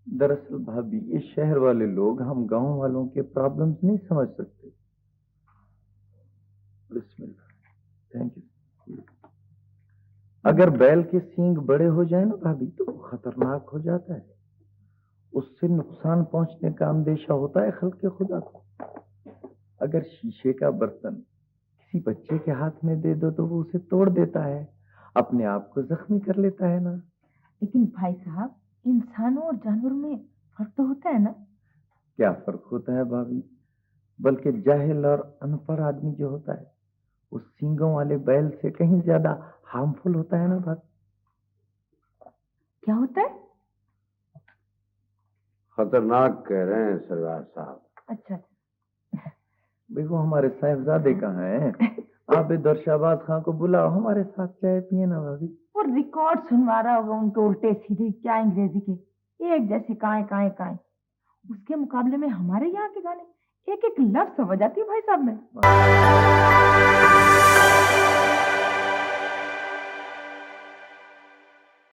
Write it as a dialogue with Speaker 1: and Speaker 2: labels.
Speaker 1: दरअसल भाभी, ये शहर वाले लोग हम गांव वालों के प्रॉब्लम्स नहीं समझ सकते। बिस्मिल्लाह, थैंक यू। अगर बैल के सींग बड़े हो जाए ना भाभी, तो वो खतरनाक हो जाता है। उससे नुकसान पहुंचने का अंदेशा होता है खल्के खुदा को। अगर शीशे का बर्तन किसी बच्चे के हाथ में दे दो तो वो उसे तोड़ देता है, अपने आप को जख्मी कर लेता है ना।
Speaker 2: लेकिन भाई साहब, इंसानों और जानवरों में फर्क तो होता है ना?
Speaker 1: क्या फर्क होता है भाभी? बल्कि जाहिल और अनपढ़ आदमी जो होता है, उस सींगों वाले बैल से कहीं ज्यादा हार्मफुल होता है ना भाभी।
Speaker 2: क्या होता है?
Speaker 3: खतरनाक कह रहे हैं सरदार साहब।
Speaker 2: अच्छा।
Speaker 1: भाई वो हमारे साहिबजादे कहाँ हैं? आबिद और शहबाज खां को बुलाओ, हमारे साथ चाय पिए ना भाभी।
Speaker 2: वो रिकॉर्ड सुनवा रहा होगा उनके उल्टे सीधे क्या अंग्रेजी के, एक जैसे काए काए काए। उसके मुकाबले में हमारे यहाँ के गाने एक एक लफ्ज समझ आती है भाई साहब में।